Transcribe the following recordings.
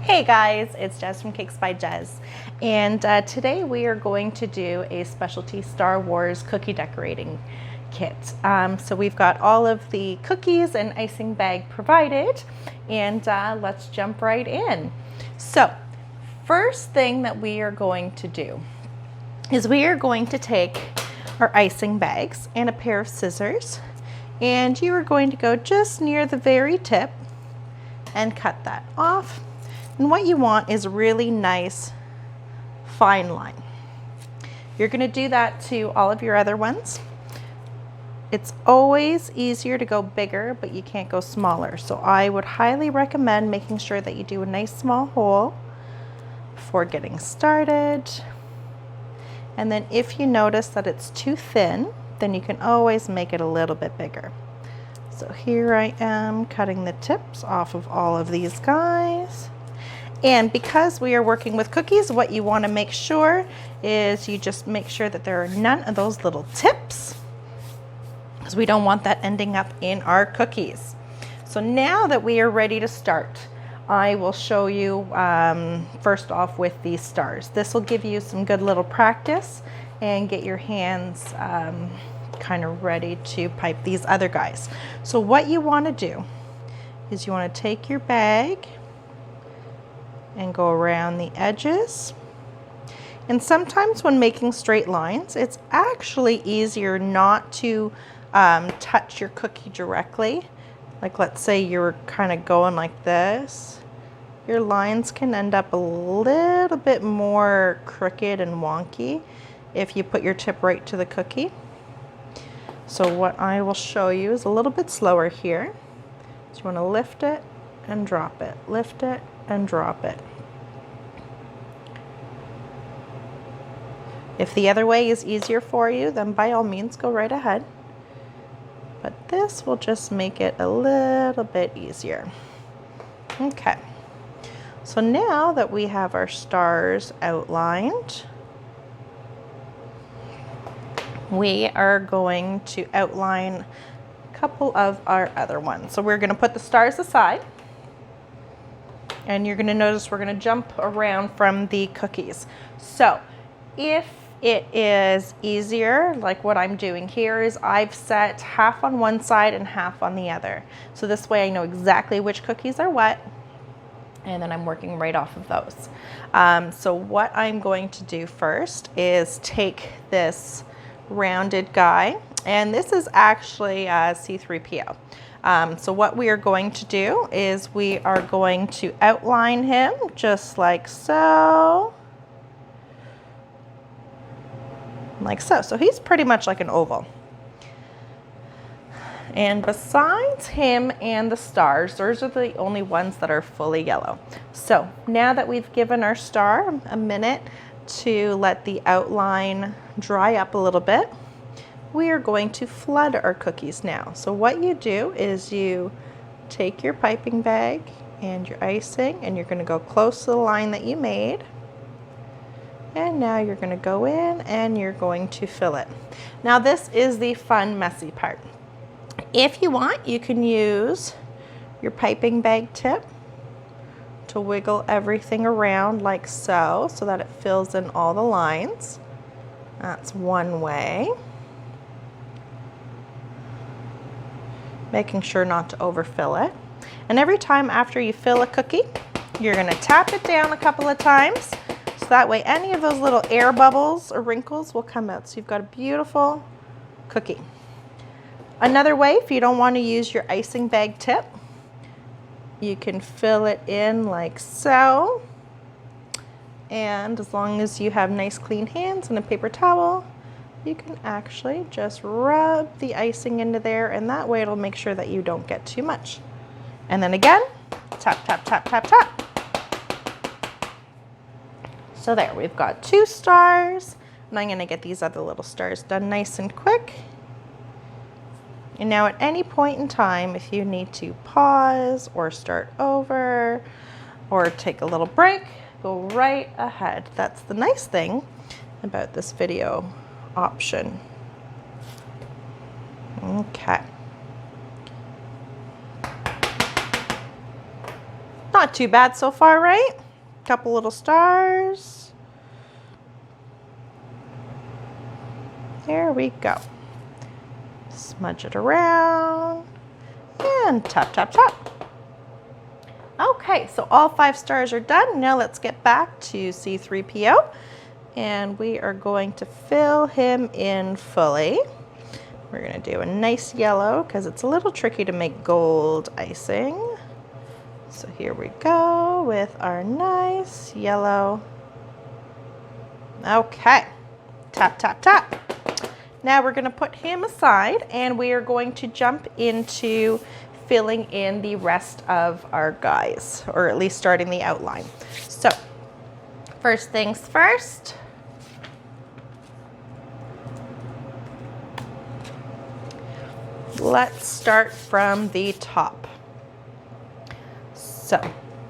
Hey guys, it's Jez from Cakes by Jez, and today we are going to do a specialty Star Wars cookie decorating kit. So we've got all of the cookies and icing bag provided, and let's jump right in. So first thing that we are going to do is we are going to take our icing bags and a pair of scissors, and you are going to go just near the very tip and cut that off. And what you want is a really nice fine line. You're going to do that to all of your other ones. It's always easier to go bigger, but you can't go smaller. So I would highly recommend making sure that you do a nice small hole before getting started. And then if you notice that it's too thin, then you can always make it a little bit bigger. So here I am cutting the tips off of all of these guys. And because we are working with cookies, what you want to make sure is you just make sure that there are none of those little tips, because we don't want that ending up in our cookies. So now that we are ready to start, I will show you first off with these stars. This will give you some good little practice and get your hands kind of ready to pipe these other guys. So what you want to do is you want to take your bag and go around the edges. And sometimes when making straight lines, it's actually easier not to touch your cookie directly. Like let's say you're kind of going like this. Your lines can end up a little bit more crooked and wonky if you put your tip right to the cookie. So what I will show you is a little bit slower here. So you want to lift it and drop it, lift it and drop it. If the other way is easier for you, then by all means go right ahead. But this will just make it a little bit easier. Okay, so now that we have our stars outlined, we are going to outline a couple of our other ones. So we're going to put the stars aside. And you're going to notice we're going to jump around from the cookies. So if it is easier, like what I'm doing here is I've set half on one side and half on the other. So this way I know exactly which cookies are what, and then I'm working right off of those. So what I'm going to do first is take this rounded guy, and this is actually C3PO. So what we are going to do is we are going to outline him just like so. Like so. So he's pretty much like an oval. And besides him and the stars, those are the only ones that are fully yellow. So now that we've given our star a minute to let the outline dry up a little bit, we are going to flood our cookies now. So what you do is you take your piping bag and your icing, and you're going to go close to the line that you made. And now you're going to go in and you're going to fill it. Now this is the fun, messy part. If you want, you can use your piping bag tip to wiggle everything around like so, so that it fills in all the lines. That's one way. Making sure not to overfill it. And every time after you fill a cookie, you're going to tap it down a couple of times, so that way any of those little air bubbles or wrinkles will come out. So you've got a beautiful cookie. Another way, if you don't want to use your icing bag tip, you can fill it in like so. And as long as you have nice clean hands and a paper towel, you can actually just rub the icing into there, and that way it'll make sure that you don't get too much. And then again, tap, tap, tap, tap, tap. So there, we've got 2 stars, and I'm gonna get these other little stars done nice and quick. And now at any point in time, if you need to pause or start over or take a little break, go right ahead. That's the nice thing about this video option. Okay. Not too bad so far, right? Couple little stars. There we go. Smudge it around and tap, tap, tap. Okay, so all 5 stars are done. Now let's get back to C3PO, and we are going to fill him in fully. We're going to do a nice yellow because it's a little tricky to make gold icing. So here we go with our nice yellow. Okay, tap, tap, tap. Now we're going to put him aside, and we are going to jump into filling in the rest of our guys, or at least starting the outline. So first things first, let's start from the top. So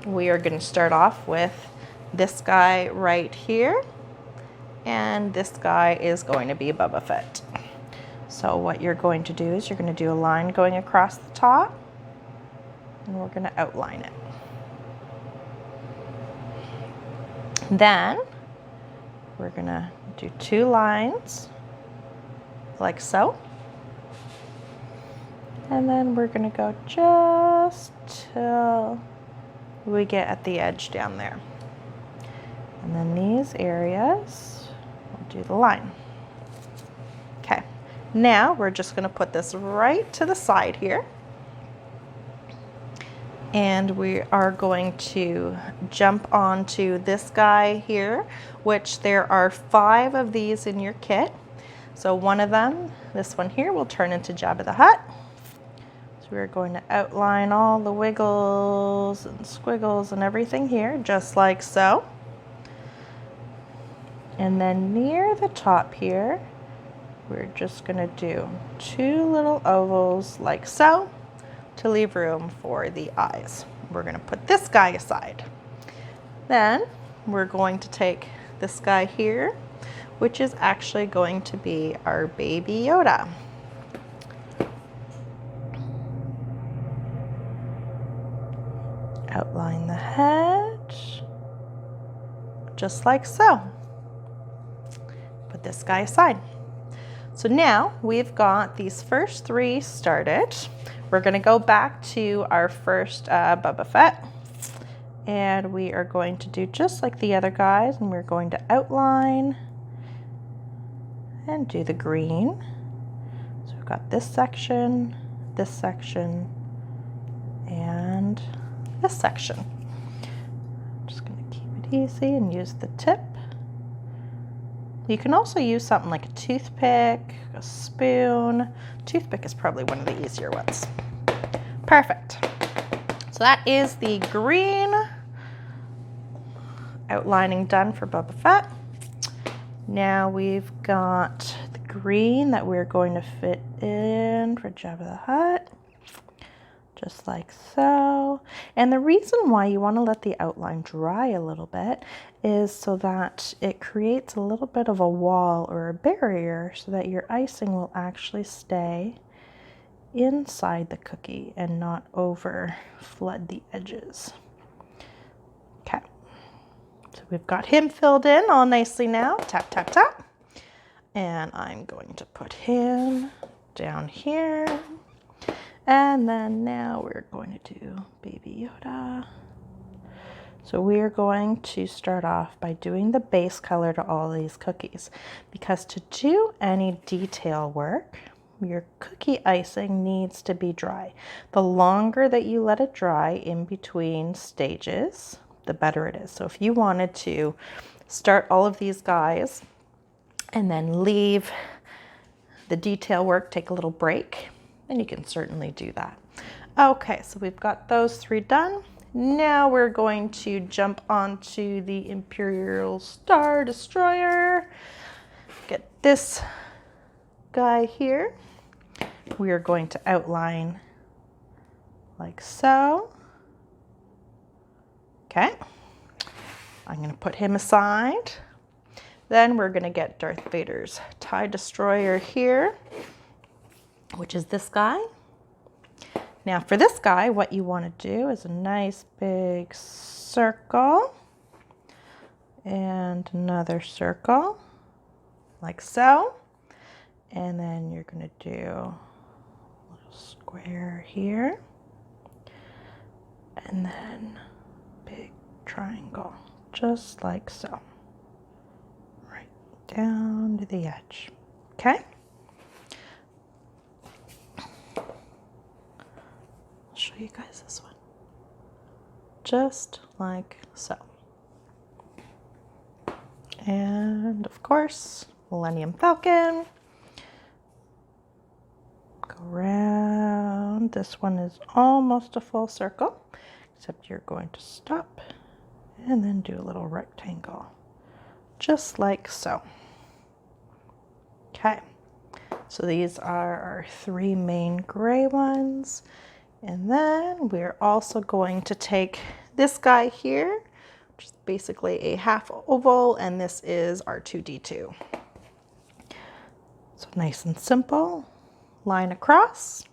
we are going to start off with this guy right here, and this guy is going to be Boba Fett. So what you're going to do is you're going to do a line going across the top, and we're going to outline it. Then we're going to do 2 lines like so. And then we're going to go just till we get at the edge down there. And then these areas, we'll do the line. Okay, now we're just going to put this right to the side here. And we are going to jump onto this guy here, which there are 5 of these in your kit. So one of them, this one here, will turn into Jabba the Hutt. So we're going to outline all the wiggles and squiggles and everything here, just like so. And then near the top here, we're just going to do 2 little ovals like so, to leave room for the eyes. We're going to put this guy aside. Then we're going to take this guy here, which is actually going to be our baby Yoda. Outline the head, just like so. Put this guy aside. So now we've got these first 3 started. We're going to go back to our first Boba Fett, and we are going to do just like the other guys, and we're going to outline and do the green. So we've got this section, and this section. I'm just going to keep it easy and use the tip. You can also use something like a toothpick, a spoon. Toothpick is probably one of the easier ones. Perfect. So that is the green outlining done for Boba Fett. Now we've got the green that we're going to fit in for Jabba the Hutt. Just like so. And the reason why you want to let the outline dry a little bit is so that it creates a little bit of a wall or a barrier so that your icing will actually stay inside the cookie and not over flood the edges. Okay, so we've got him filled in all nicely now. Tap, tap, tap. And I'm going to put him down here. And then now we're going to do Baby Yoda. So we're going to start off by doing the base color to all these cookies, because to do any detail work, your cookie icing needs to be dry. The longer that you let it dry in between stages, the better it is. So if you wanted to start all of these guys and then leave the detail work, take a little break, and you can certainly do that. Okay, so we've got those 3 done. Now we're going to jump onto the Imperial Star Destroyer. Get this guy here. we are going to outline like so. Okay, I'm going to put him aside. Then we're going to get Darth Vader's TIE Destroyer here, which is this guy. Now for this guy, what you want to do is a nice big circle and another circle like so. And then you're going to do a little square here and then big triangle just like so. Down to the edge. Okay? I'll show you guys this one. Just like so. And of course, Millennium Falcon. Go around. This one is almost a full circle, except you're going to stop and then do a little rectangle. Just like so. Okay, so these are our 3 main gray ones. And then we're also going to take this guy here, which is basically a half oval, and this is R2-D2. So nice and simple, line across,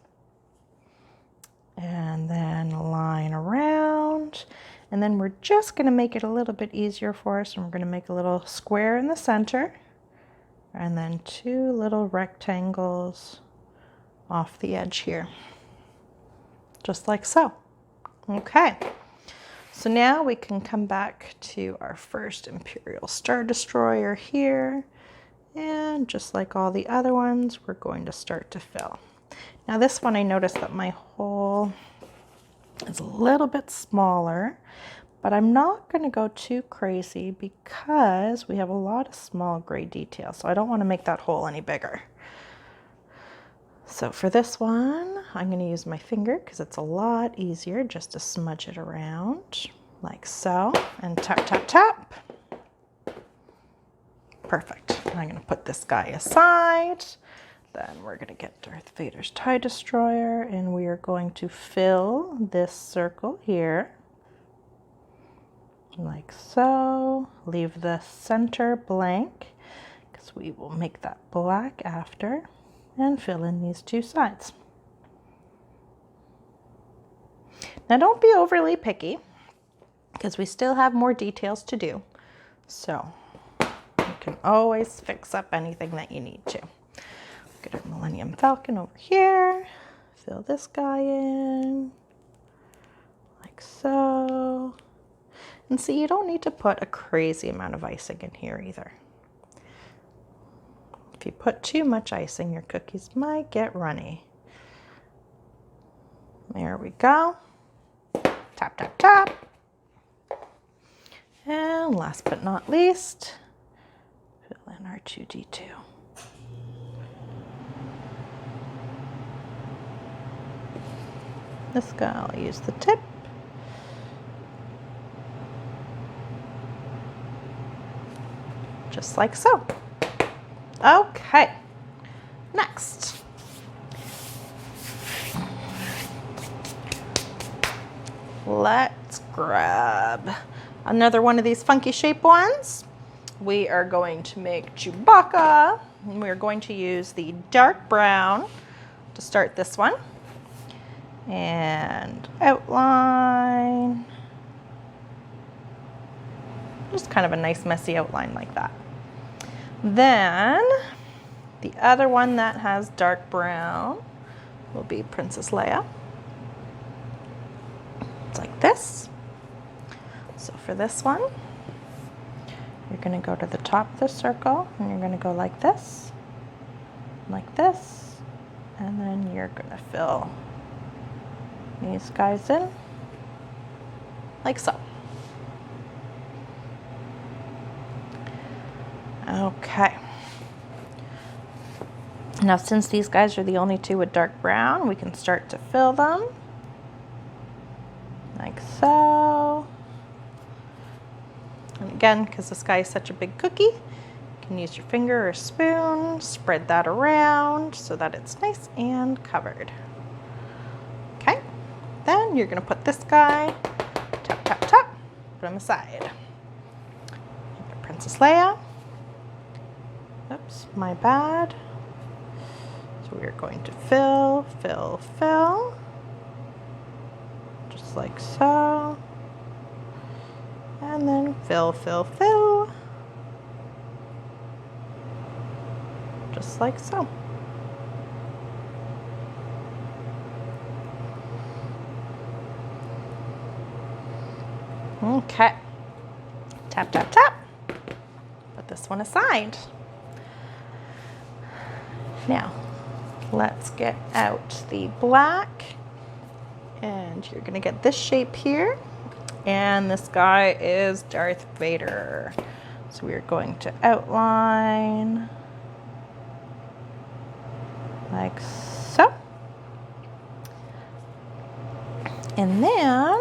and then line around. And then we're just going to make it a little bit easier for us, and we're going to make a little square in the center, and then 2 little rectangles off the edge here, just like so. Okay, so now we can come back to our first Imperial Star Destroyer here, and just like all the other ones, we're going to start to fill. Now this one, I noticed that my hole is a little bit smaller, but I'm not going to go too crazy because we have a lot of small gray details, so I don't want to make that hole any bigger. So for this one, I'm going to use my finger because it's a lot easier just to smudge it around like so, and tap, tap, tap. Perfect. I'm going to put this guy aside. Then we're going to get Darth Vader's TIE Destroyer, and we are going to fill this circle here like so. Leave the center blank because we will make that black after, and fill in these 2 sides. Now don't be overly picky because we still have more details to do, so you can always fix up anything that you need to. Get our Millennium Falcon over here, fill this guy in like so. And see, you don't need to put a crazy amount of icing in here either. If you put too much icing, your cookies might get runny. There we go. Tap, tap, tap. And last but not least, fill in our R2-D2. This guy, I'll use the tip. Just like so. Okay, next. Let's grab another one of these funky shape ones. We are going to make Chewbacca, and we're going to use the dark brown to start this one. And outline. Just kind of a nice messy outline like that. Then the other one that has dark brown will be Princess Leia. It's like this. So for this one, you're going to go to the top of the circle, and you're going to go like this, and then you're going to fill these guys in like so. Okay. Now since these guys are the only 2 with dark brown, we can start to fill them like so. And again, because this guy is such a big cookie, you can use your finger or spoon, spread that around so that it's nice and covered. Okay, then you're gonna put this guy, tap, tap, tap, put him aside. Princess Leia. Oops, my bad. So we're going to fill, fill, fill, just like so. And then fill, fill, fill, just like so. Okay, tap, tap, tap. Put this one aside. Now, let's get out the black, and you're gonna get this shape here, and this guy is Darth Vader. So we're going to outline like so. And then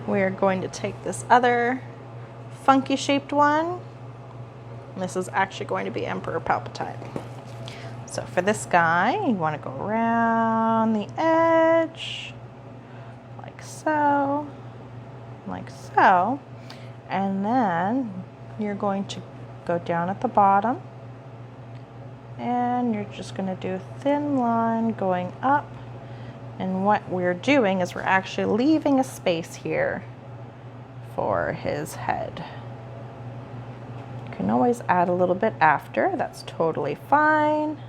we're going to take this other funky shaped one. This is actually going to be Emperor Palpatine. So for this guy, you want to go around the edge, like so, and then you're going to go down at the bottom, and you're just going to do a thin line going up. And what we're doing is we're actually leaving a space here for his head. You can always add a little bit after, that's totally fine.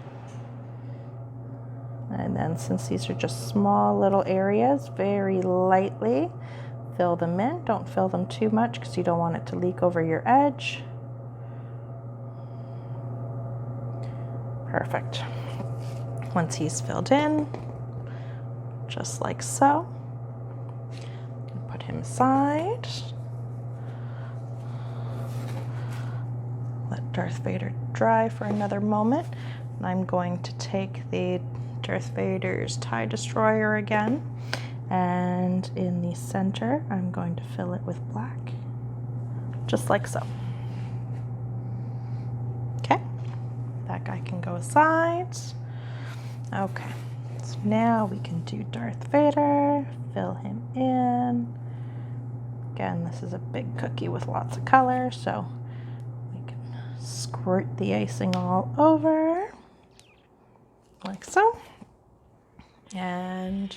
And then since these are just small little areas, very lightly fill them in. Don't fill them too much because you don't want it to leak over your edge. Perfect. Once he's filled in, just like so, put him aside. Let Darth Vader dry for another moment. And I'm going to take the Darth Vader's TIE Destroyer again, and in the center I'm going to fill it with black, just like so. Okay, that guy can go aside. Okay, so now we can do Darth Vader, fill him in. Again, this is a big cookie with lots of color, so we can squirt the icing all over, like so. And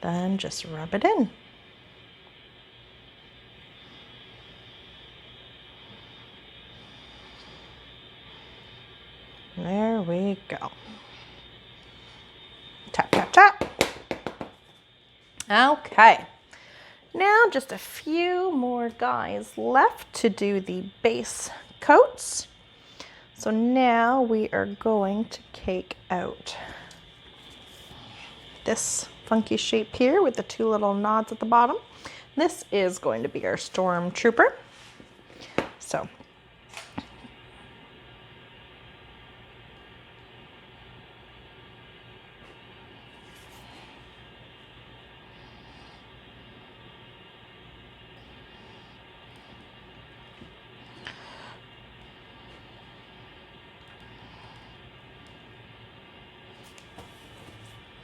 then just rub it in. There we go. Tap, tap, tap. Okay. Now just a few more guys left to do the base coats. So now we are going to cake out this funky shape here with the two little nods at the bottom. This is going to be our stormtrooper. So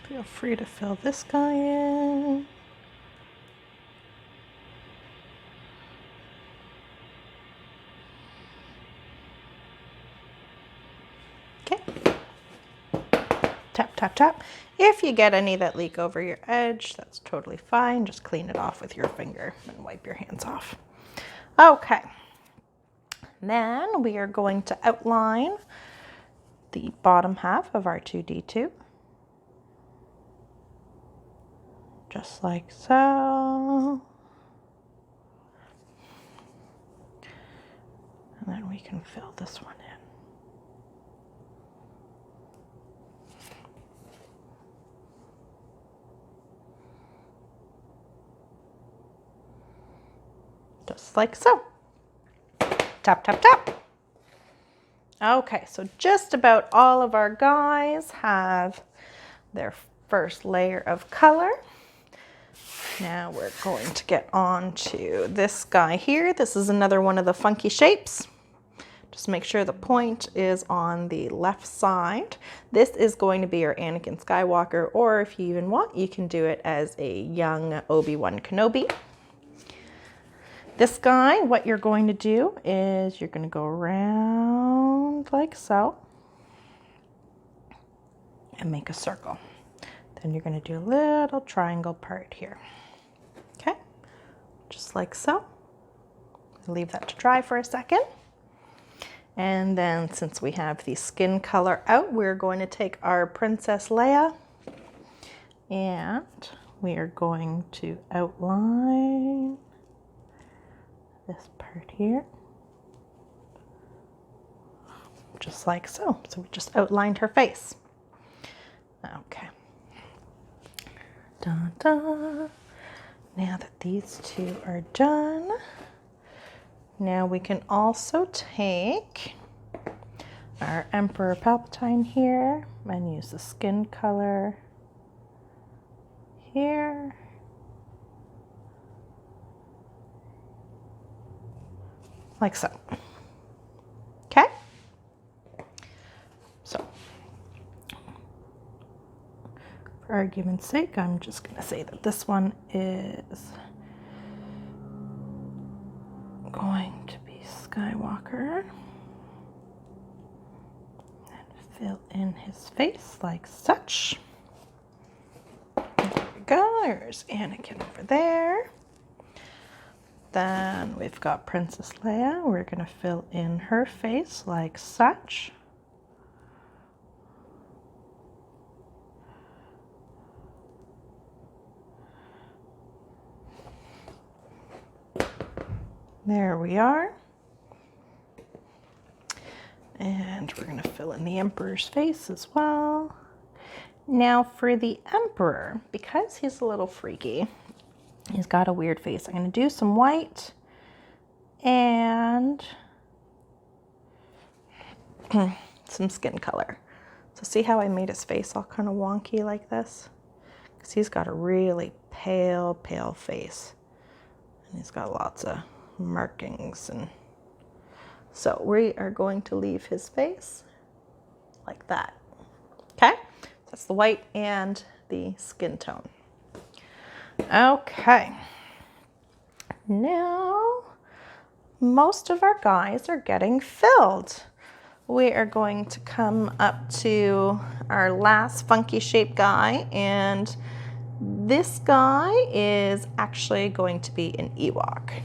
feel free to fill this guy in. Okay. Tap, tap, tap. If you get any that leak over your edge, that's totally fine. Just clean it off with your finger and wipe your hands off. Okay. Then we are going to outline the bottom half of our 2D2. Just like so. And then we can fill this one in. Just like so. Tap, tap, tap. Okay, so just about all of our guys have their first layer of color. Now we're going to get on to this guy here. This is another one of the funky shapes. Just make sure the point is on the left side. This is going to be your Anakin Skywalker, or if you even want, you can do it as a young Obi-Wan Kenobi. This guy, what you're going to do is you're going to go around like so and make a circle. Then you're going to do a little triangle part here. Okay, just like so. Leave that to dry for a second. And then since we have the skin color out, we're going to take our Princess Leia and we are going to outline this part here. Just like so. So we just outlined her face. Okay. Dun, dun. Now that these two are done, now we can also take our Emperor Palpatine here and use the skin color here. Like so. Okay? So, for argument's sake, I'm just going to say that this one is going to be Skywalker. And fill in his face like such. There we go. There's Anakin over there. Then we've got Princess Leia. We're going to fill in her face like such. There we are. And we're going to fill in the Emperor's face as well. Now for the Emperor, because he's a little freaky, he's got a weird face. I'm going to do some white and some skin color. So see how I made his face all kind of wonky like this? Because he's got a really pale, pale face. And he's got lots of markings. And so we are going to leave his face like that. Okay? That's the white and the skin tone. Okay. Now, most of our guys are getting filled. We are going to come up to our last funky shape guy, and this guy is actually going to be an Ewok.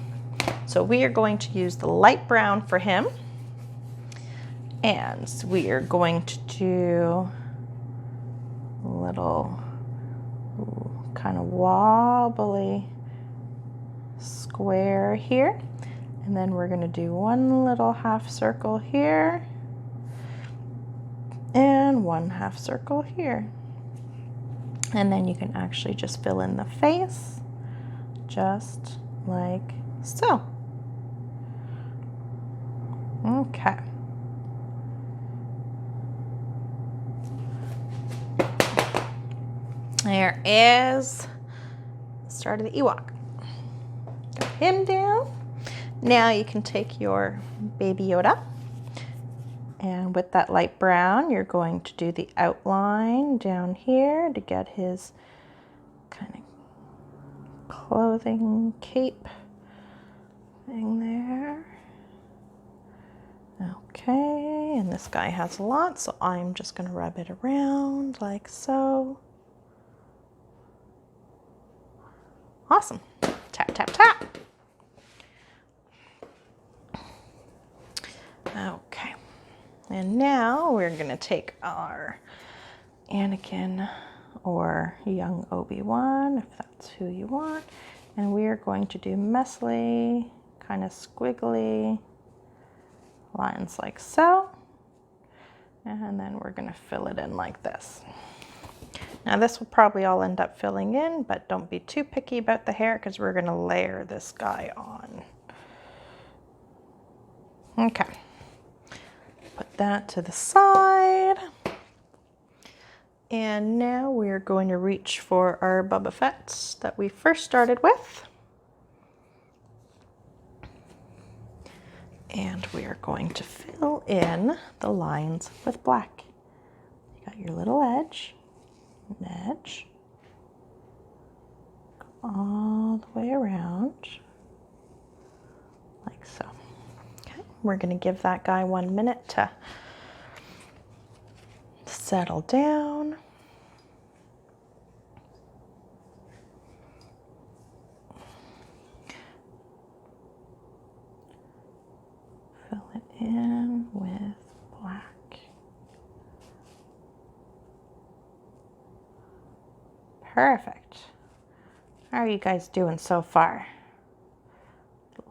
So we are going to use the light brown for him, and we are going to do a little kind of wobbly square here, and then we're going to do one little half circle here and one half circle here, and then you can actually just fill in the face just like so. Okay. There is the start of the Ewok. Got him down. Now you can take your Baby Yoda, and with that light brown, you're going to do the outline down here to get his kind of clothing cape thing there. Okay, and this guy has a lot, so I'm just going to rub it around like so. Awesome. Tap, tap, tap. Okay. And now we're going to take our Anakin or young Obi-Wan, if that's who you want, and we are going to do messily, kind of squiggly lines like so. And then we're going to fill it in like this. Now this will probably all end up filling in, but don't be too picky about the hair because we're going to layer this guy on. Okay. Put that to the side. And now we're going to reach for our Boba Fett that we first started with. And we are going to fill in the lines with black. You got your little edge, go all the way around, like so. Okay, we're going to give that guy 1 minute to settle down. Fill it in with black. Perfect. How are you guys doing so far?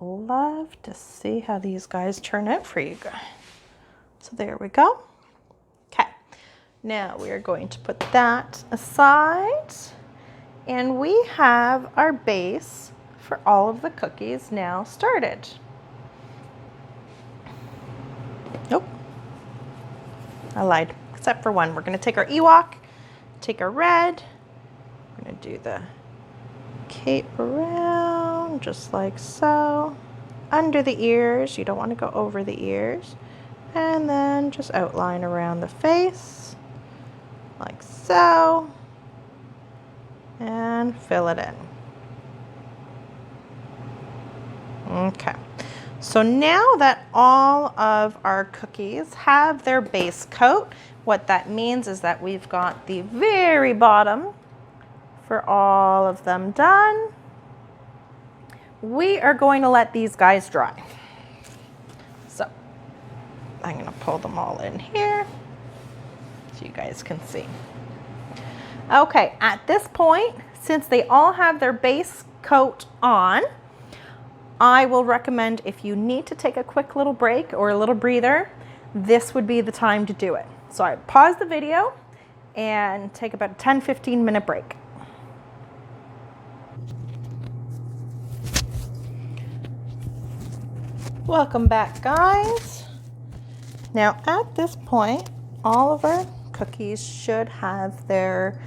Love to see how these guys turn out for you guys. So there we go. Okay, now we are going to put that aside, and we have our base for all of the cookies now started. Nope, I lied, except for one. We're going to take our Ewok, take our red, we're going to do the cape around just like so, under the ears. You don't want to go over the ears, and then just outline around the face like so, and fill it in. Okay, so now that all of our cookies have their base coat, what that means is that we've got the very bottom for all of them done. We are going to let these guys dry. So I'm going to pull them all in here so you guys can see. Okay, at this point, since they all have their base coat on, I will recommend, if you need to take a quick little break or a little breather, this would be the time to do it. So I pause the video and take about a 10-15 minute break. Welcome back, guys. Now at this point, all of our cookies should have their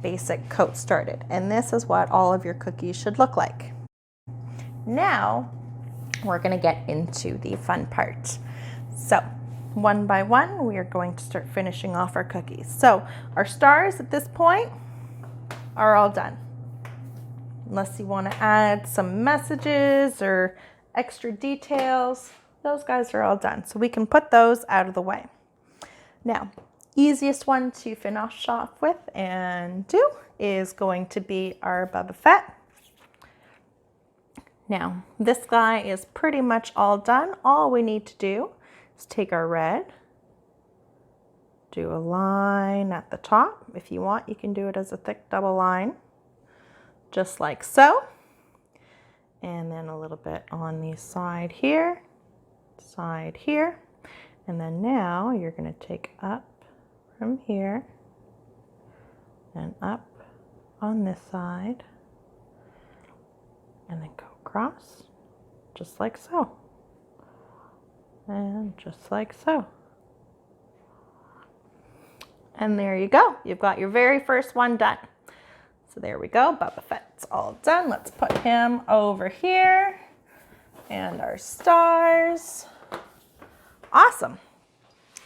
basic coat started, and this is what all of your cookies should look like. Now we're going to get into the fun part. So one by one, we are going to start finishing off our cookies. So our stars at this point are all done. Unless you want to add some messages or extra details, those guys are all done. So we can put those out of the way. Now, easiest one to finish off with and do is going to be our Boba Fett. Now, this guy is pretty much all done. All we need to do is take our red, do a line at the top. If you want, you can do it as a thick double line, just like so. And then a little bit on the side here, and then now you're going to take up from here and up on this side, and then go across just like so, and just like so. And there you go. You've got your very first one done. So there we go. Boba Fett's all done. Let's put him over here. And our stars. Awesome.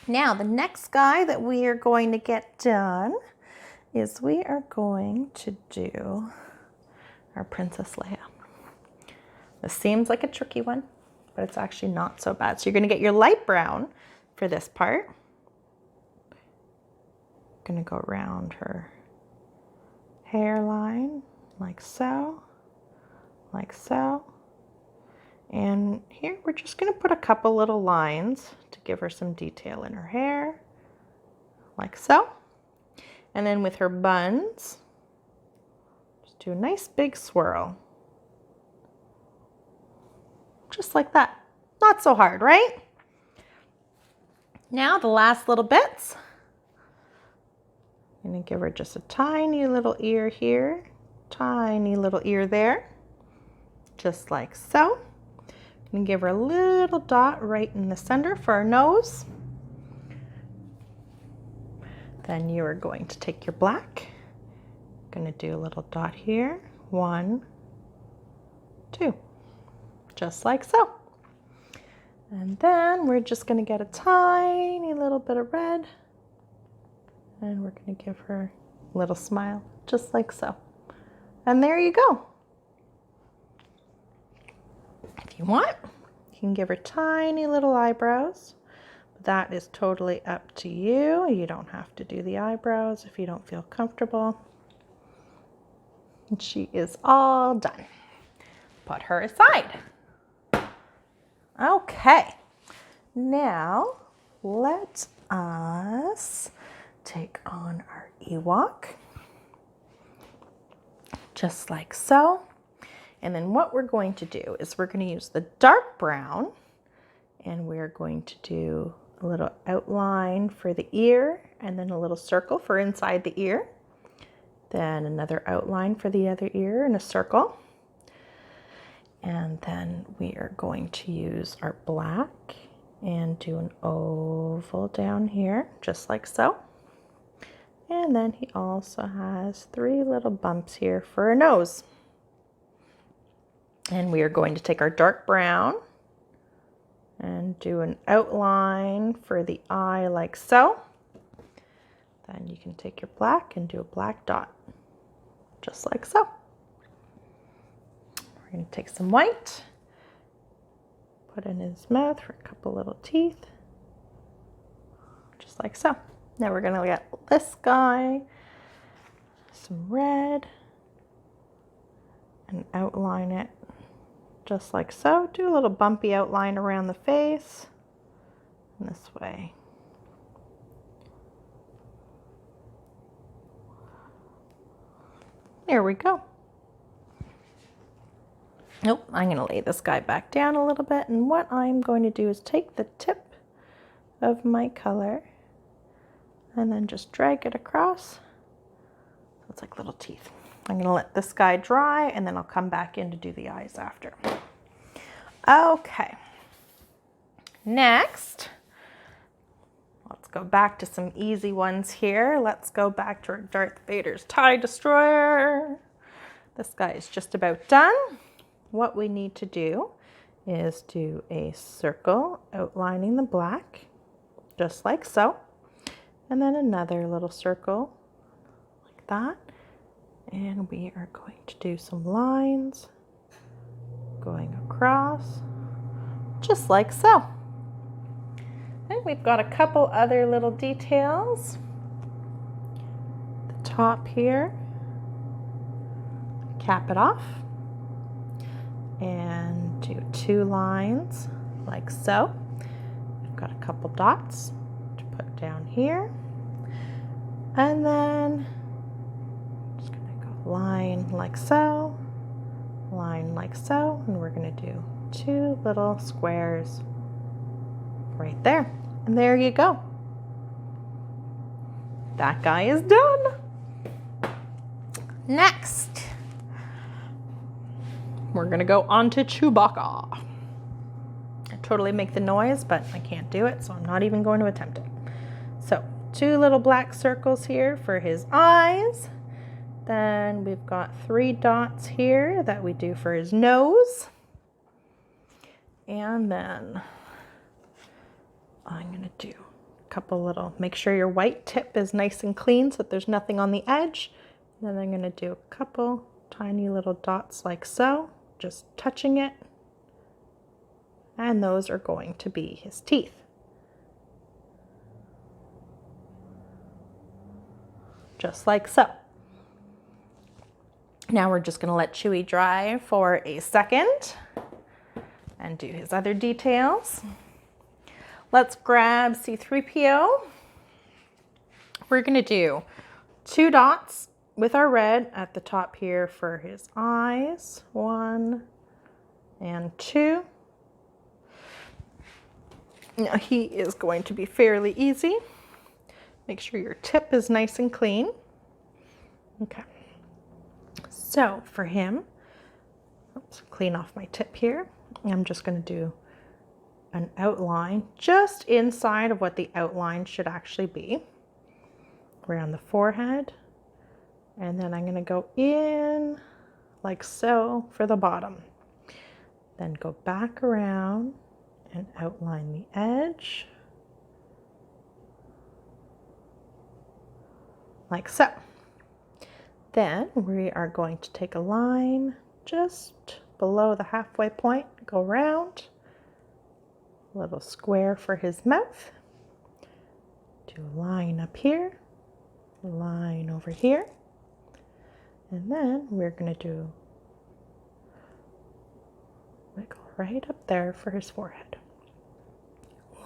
Now the next guy that we are going to get done is we are going to do our Princess Leia. This seems like a tricky one, but it's actually not so bad. So you're going to get your light brown for this part. Going to go around her hairline like so, like so. And here we're just going to put a couple little lines to give her some detail in her hair, like so. And then with her buns, just do a nice big swirl. Just like that. Not so hard, right? Now the last little bits. I'm going to give her just a tiny little ear here, tiny little ear there, just like so. I'm going to give her a little dot right in the center for her nose. Then you are going to take your black, going to do a little dot here, 1, 2, just like so. And then we're just going to get a tiny little bit of red, and we're going to give her a little smile, just like so. And there you go. If you want, you can give her tiny little eyebrows. That is totally up to you. You don't have to do the eyebrows if you don't feel comfortable. And she is all done. Put her aside. Okay, now let us take on our Ewok, just like so. And then what we're going to do is we're going to use the dark brown, and we're going to do a little outline for the ear, and then a little circle for inside the ear. Then another outline for the other ear and a circle. And then we are going to use our black and do an oval down here, just like so. And then he also has 3 little bumps here for a nose. And we are going to take our dark brown and do an outline for the eye like so. Then you can take your black and do a black dot, just like so. We're going to take some white, put in his mouth for a couple little teeth, just like so. Now we're going to get this guy some red and outline it just like so. Do a little bumpy outline around the face and this way. There we go. Nope, I'm going to lay this guy back down a little bit, and what I'm going to do is take the tip of my color and then just drag it across. So it's like little teeth. I'm going to let this guy dry, and then I'll come back in to do the eyes after. Okay. Next, let's go back to some easy ones here. Let's go back to our Darth Vader's TIE Destroyer. This guy is just about done. What we need to do is do a circle outlining the black, just like so. And then another little circle like that. And we are going to do some lines going across, just like so. And we've got a couple other little details. The top here, cap it off, and do 2 lines like so. I've got a couple dots to put down here, and then just gonna go line like so, line like so, and we're gonna do 2 little squares right there. And there you go. That guy is done. Next, we're gonna go on to Chewbacca. I totally make the noise, but I can't do it, so I'm not even going to attempt it. So 2 little black circles here for his eyes. Then we've got 3 dots here that we do for his nose. And then I'm gonna do a couple little, make sure your white tip is nice and clean so that there's nothing on the edge. Then I'm gonna do a couple tiny little dots like so, just touching it. And those are going to be his teeth. Just like so. Now we're just gonna let Chewie dry for a second and do his other details. Let's grab C-3PO. We're gonna do 2 dots with our red at the top here for his eyes. 1 and 2. Now he is going to be fairly easy. Make sure your tip is nice and clean. Okay. So for him, oops, clean off my tip here. I'm just going to do an outline just inside of what the outline should actually be, around the forehead. And then I'm going to go in like so for the bottom. Then go back around and outline the edge. Like so. Then we are going to take a line just below the halfway point, go around, a little square for his mouth, do a line up here, a line over here, and then we're going to do wiggle right up there for his forehead.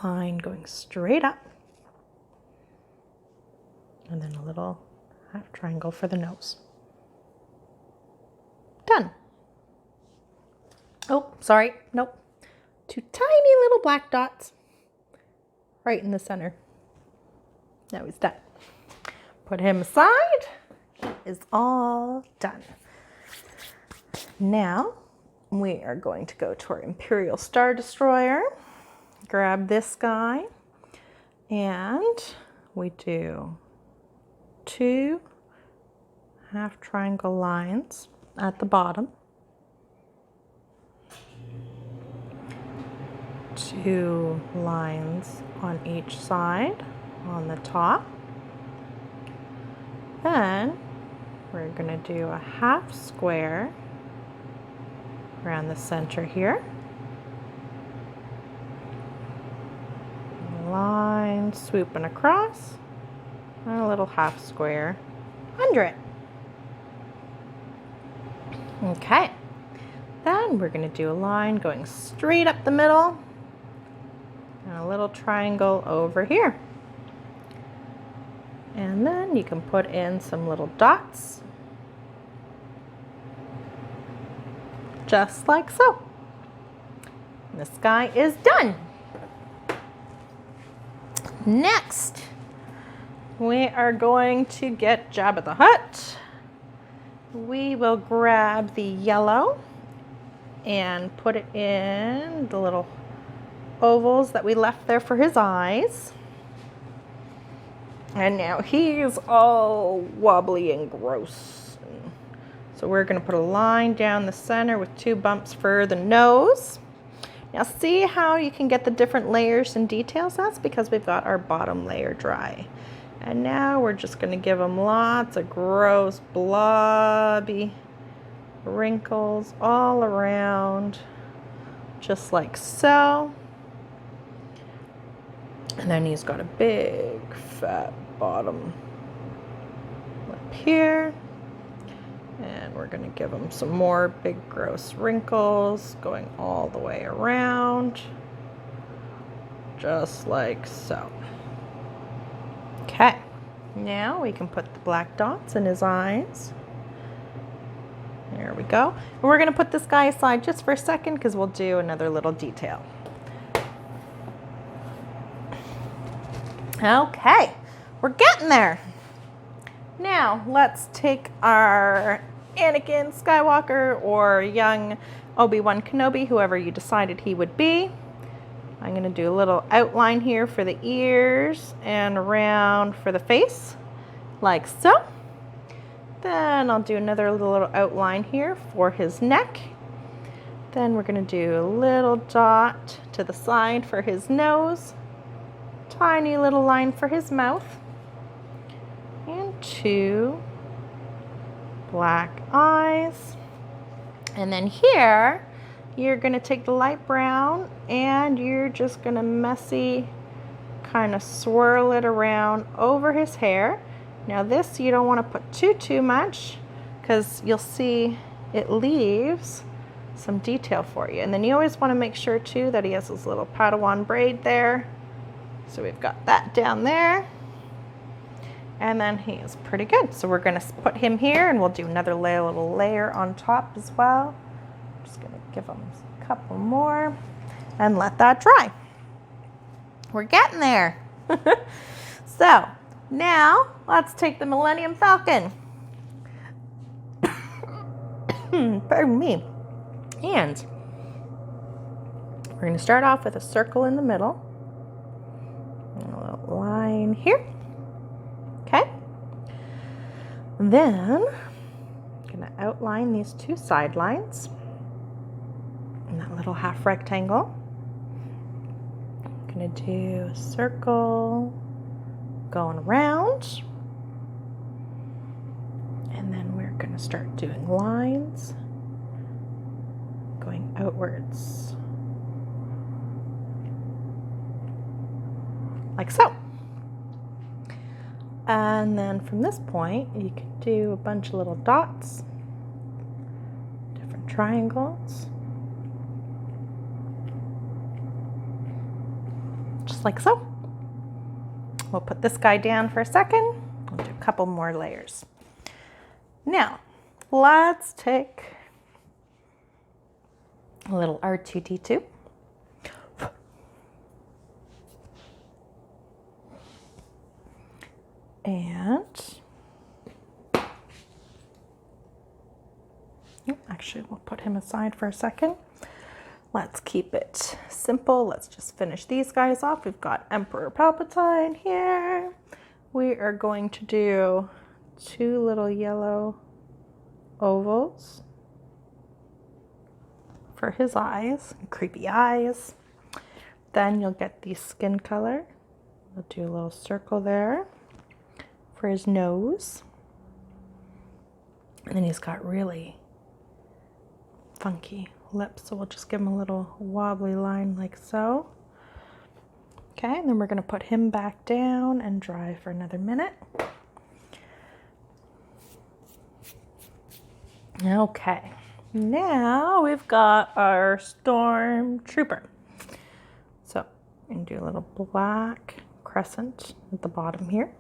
Line going straight up, and then a little half triangle for the nose. Done. Oh, sorry, nope. 2 tiny little black dots right in the center. Now he's done. Put him aside. He is all done. Now we are going to go to our Imperial Star Destroyer. Grab this guy and we do 2 half triangle lines at the bottom, 2 lines on each side on the top. Then we're going to do a half square around the center here. Line swooping across, and a little half square under it. Okay, then we're going to do a line going straight up the middle and a little triangle over here. And then you can put in some little dots, just like so. And this guy is done. Next, we are going to get Jabba the Hutt. We will grab the yellow and put it in the little ovals that we left there for his eyes. And now he's all wobbly and gross. So we're going to put a line down the center with 2 bumps for the nose. Now see how you can get the different layers and details? That's because we've got our bottom layer dry. And now we're just going to give him lots of gross, blobby wrinkles all around, just like so. And then he's got a big fat bottom up here. And we're going to give him some more big gross wrinkles going all the way around, just like so. Okay, now we can put the black dots in his eyes. There we go. And we're going to put this guy aside just for a second because we'll do another little detail. Okay, we're getting there. Now let's take our Anakin Skywalker or young Obi-Wan Kenobi, whoever you decided he would be. I'm going to do a little outline here for the ears and around for the face, like so. Then I'll do another little outline here for his neck. Then we're going to do a little dot to the side for his nose, tiny little line for his mouth, and 2 black eyes. And then here you're going to take the light brown and you're just going to messy kind of swirl it around over his hair. Now this you don't want to put too much because you'll see it leaves some detail for you. And then you always want to make sure too that he has his little Padawan braid there. So we've got that down there. And then he is pretty good. So we're going to put him here and we'll do another little layer on top as well. I'm just going to give him a couple more and let that dry. We're getting there. So now let's take the Millennium Falcon. Pardon me. And we're going to start off with a circle in the middle. And a little line here. Okay, Then I'm going to outline these two sidelines in that little half rectangle. I'm going to do a circle going around, and then we're going to start doing lines going outwards like so. And then from this point you can do a bunch of little dots, different triangles, just like so. We'll put this guy down for a second. We'll do a couple more layers. Now let's take a little R2D2 and actually we'll put him aside for a second. Let's keep it simple. Let's just finish these guys off. We've got Emperor Palpatine here. We are going to do two little yellow ovals for his eyes, creepy eyes. Then you'll get the skin color. We'll do a little circle there for his nose. And then he's got really funky lips, so we'll just give him a little wobbly line like so. Okay, and then we're going to put him back down and dry for another minute. Okay, now we've got our stormtrooper. So I'm going to do a little black crescent at the bottom here.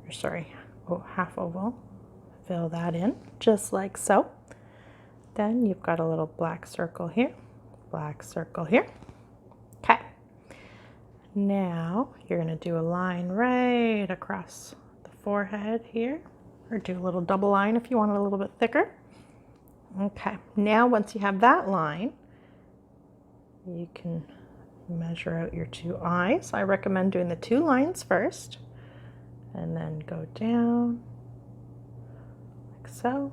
Or sorry, half oval. Fill that in just like so. Then you've got a little black circle here, black circle here. Okay. Now you're going to do a line right across the forehead here, or do a little double line if you want it a little bit thicker. Okay. Now once you have that line, you can measure out your two eyes. I recommend doing the two lines first and then go down like so.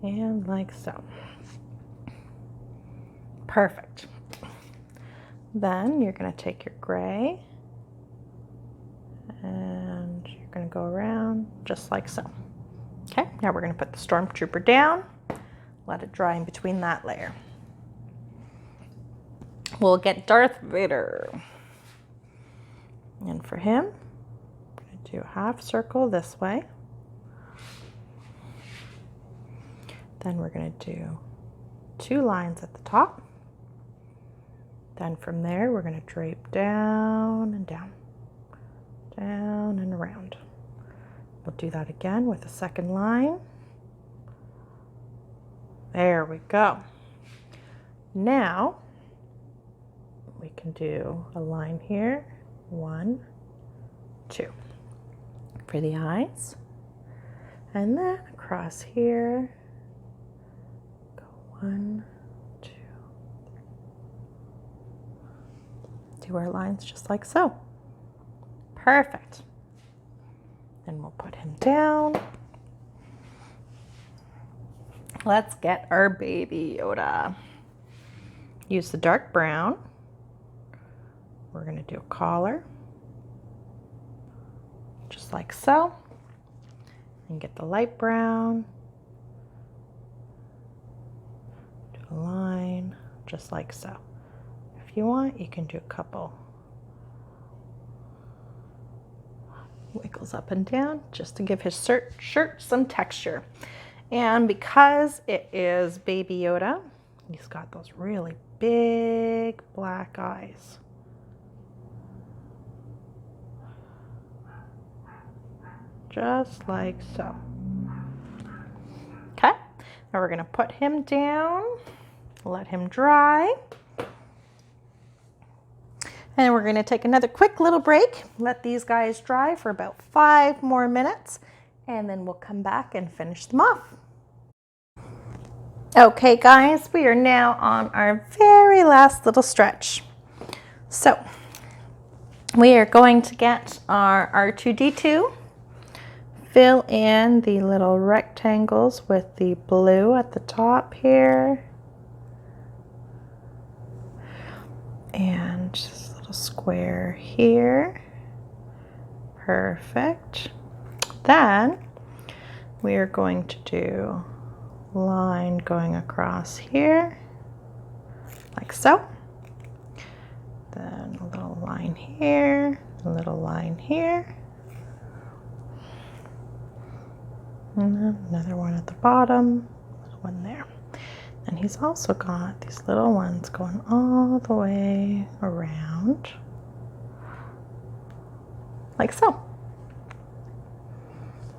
And like so. Perfect. Then you're going to take your gray and you're going to go around just like so. Okay, now we're going to put the stormtrooper down, let it dry in between that layer. We'll get Darth Vader. And for him, I'm going to do a half circle this way. Then we're going to do two lines at the top. Then from there, we're going to drape down and down, down and around. We'll do that again with a second line. There we go. Now we can do a line here, 1, 2, for the eyes. And then across here, 1, 2, 3. Do our lines just like so. Perfect. Then we'll put him down. Let's get our baby Yoda. Use the dark brown. We're going to do a collar, just like so. And get the light brown. A line just like so. If you want, you can do a couple wiggles up and down just to give his shirt some texture. And because it is Baby Yoda, he's got those really big black eyes. Just like so. Okay, now we're going to put him down, let him dry. And we're going to take another quick little break, let these guys dry for about 5 more minutes, and then we'll come back and finish them off. Okay guys, we are now on our very last little stretch. So we are going to get our R2-D2, fill in the little rectangles with the blue at the top here, and just a little square here. Perfect. Then we are going to do a line going across here, like so. Then a little line here, a little line here, and then another one at the bottom, little one there. And he's also got these little ones going all the way around, like so.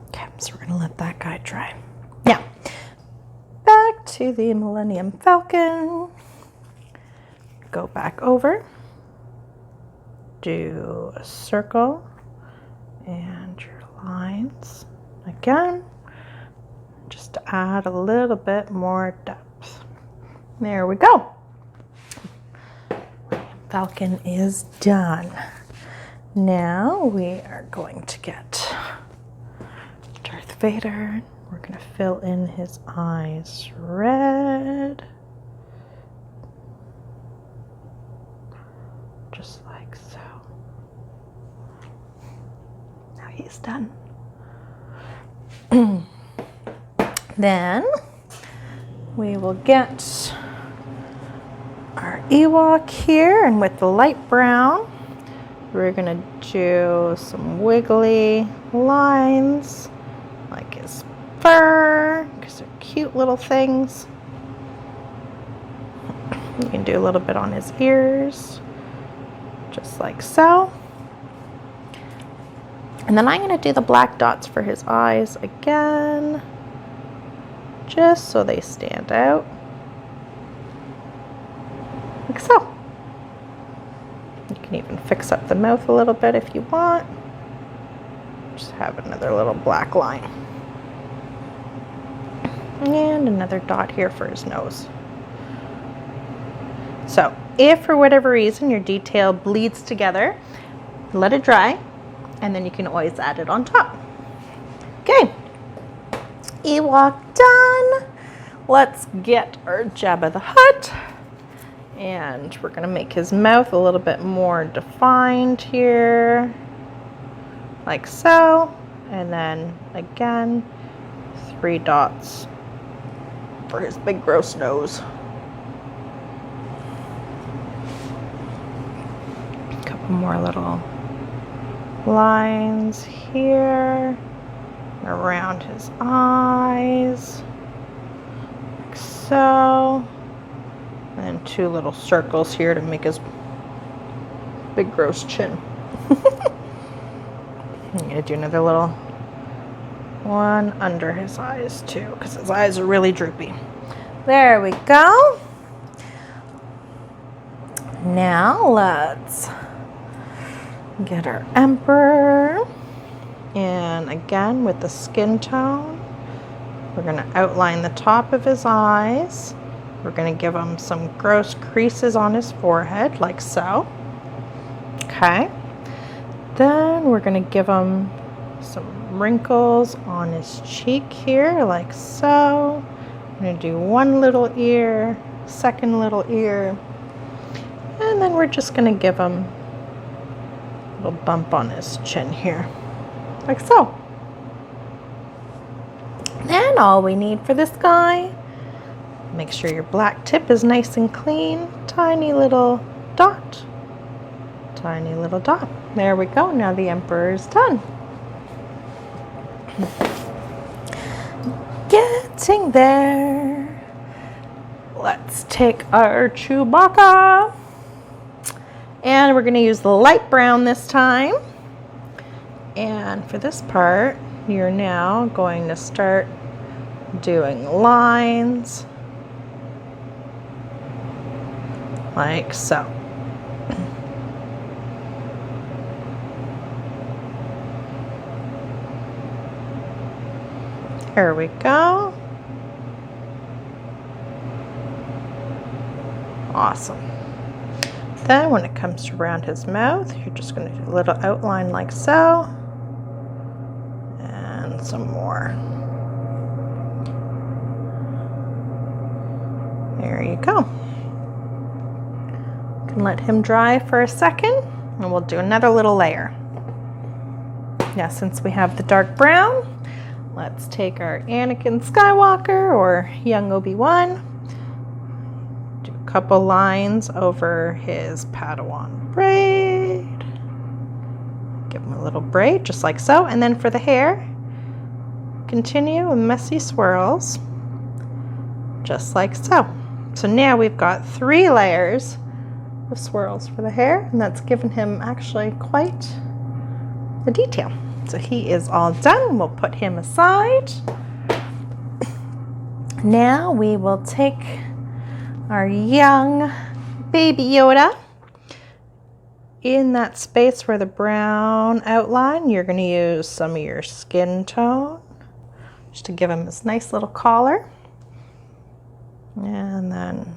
Okay, so we're gonna let that guy dry. Now, back to the Millennium Falcon. Go back over, do a circle and your lines again, just to add a little bit more depth. There we go. Falcon is done. Now we are going to get Darth Vader. We're going to fill in his eyes red. Just like so. Now he's done. Then we will get our Ewok here, and with the light brown, we're gonna do some wiggly lines like his fur, because they're cute little things. You can do a little bit on his ears, just like so. And then I'm gonna do the black dots for his eyes again, just so they stand out, like so. You can even fix up the mouth a little bit if you want. Just have another little black line. And another dot here for his nose. So if for whatever reason your detail bleeds together, let it dry, and then you can always add it on top. Okay, Ewok done. Let's get our Jabba the Hutt. And we're gonna make his mouth a little bit more defined here, like so. And then again, 3 dots for his big gross nose. A couple more little lines here around his eyes, like so. And 2 little circles here to make his big gross chin. I'm gonna do another little one under his eyes too, because his eyes are really droopy. There we go. Now let's get our Emperor. And again, with the skin tone, we're gonna outline the top of his eyes. We're going to give him some gross creases on his forehead, like so. Okay. Then we're going to give him some wrinkles on his cheek here, like so. I'm going to do one little ear, second little ear, and then we're just going to give him a little bump on his chin here, like so. And all we need for this guy, make sure your black tip is nice and clean. Tiny little dot. Tiny little dot. There we go. Now the Emperor is done. Getting there. Let's take our Chewbacca. And we're going to use the light brown this time. And for this part, you're now going to start doing lines like so. There we go. Awesome. then when it comes to around his mouth, you're just going to do a little outline like so. And some more. There you go. You can let him dry for a second, and we'll do another little layer. Now, since we have the dark brown, let's take our Anakin Skywalker or young Obi-Wan. Do a couple lines over his Padawan braid. Give him a little braid, just like so. And then for the hair, continue with messy swirls, just like so. So now we've got 3 layers of swirls for the hair, and that's given him actually quite a detail. So he is all done. We'll put him aside. Now we will take our young baby Yoda. In that space where the brown outline, you're going to use some of your skin tone just to give him this nice little collar. And then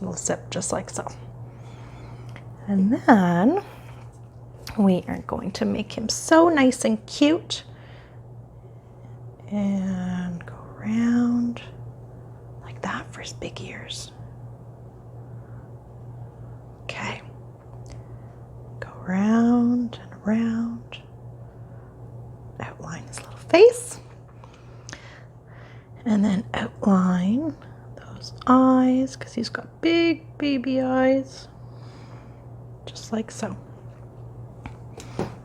we'll zip just like so. And then we are going to make him so nice and cute and go around like that for his big ears. Okay. Go around and around. Outline his little face. And then outline those eyes, because he's got big baby eyes. Just like so.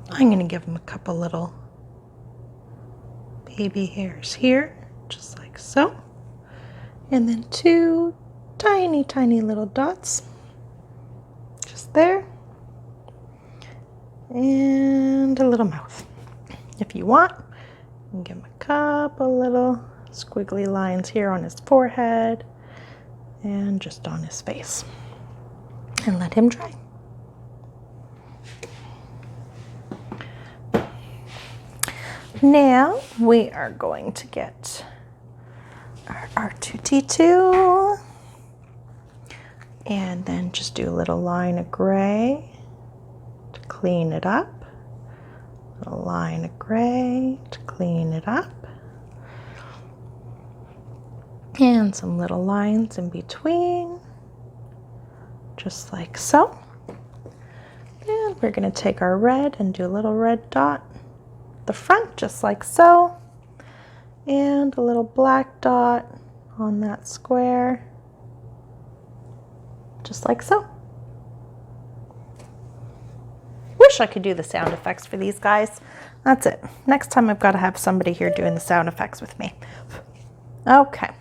I'm going to give him a couple little baby hairs here, just like so. And then 2 tiny, tiny little dots, just there. And a little mouth. If you want, you can give him a couple little squiggly lines here on his forehead and just on his face. And let him dry. Now we are going to get our R2-D2 and then just do a little line of gray to clean it up. A line of gray to clean it up. And some little lines in between, just like so. And we're going to take our red and do a little red dot the front, just like so, and a little black dot on that square, just like so. Wish I could do the sound effects for these guys. That's it. Next time I've got to have somebody here doing the sound effects with me. Okay.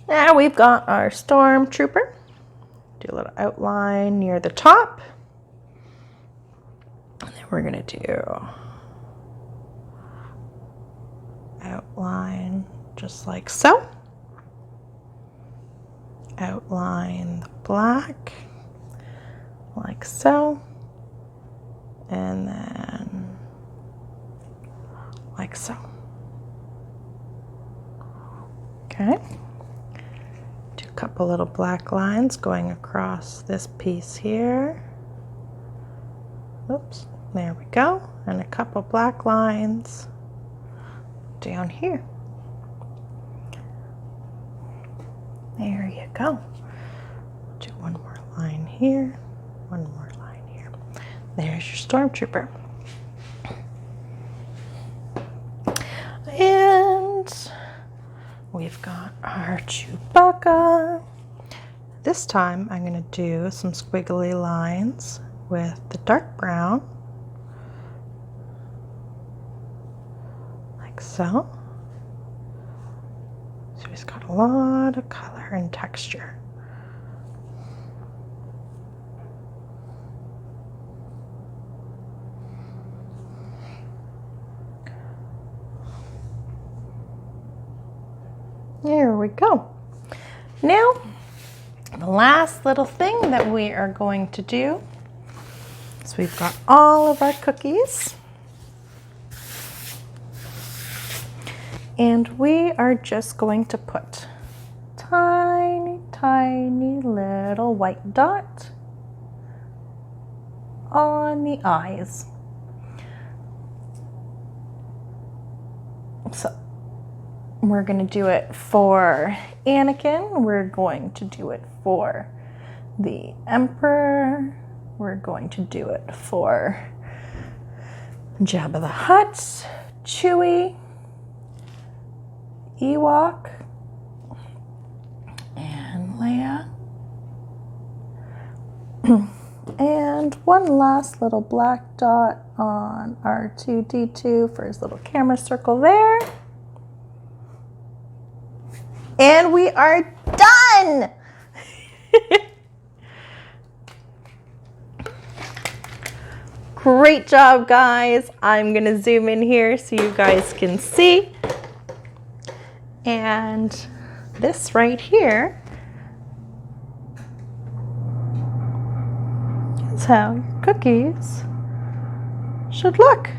Now we've got our Stormtrooper. Do a little outline near the top. And then we're going to do outline just like so. Outline the black like so. And then like so. Okay. Do a couple little black lines going across this piece here. Oops, there we go. And a couple black lines down here. There you go. Do one more line here, one more line here. There's your Stormtrooper. And we've got our Chewbacca. This time I'm going to do some squiggly lines with the dark brown. So he's got a lot of color and texture. There we go. Now, the last little thing that we are going to do is we've got all of our cookies. And we are just going to put tiny, tiny little white dot on the eyes. So we're going to do it for Anakin. We're going to do it for the Emperor. We're going to do it for Jabba the Hutt, Chewie, Ewok, and Leia. And one last little black dot on R2-D2 for his little camera circle there. And we are done! Great job, guys. I'm gonna zoom in here so you guys can see. And this right here is how cookies should look.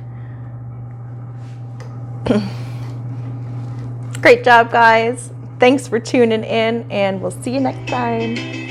Great job, guys. Thanks for tuning in, and we'll see you next time.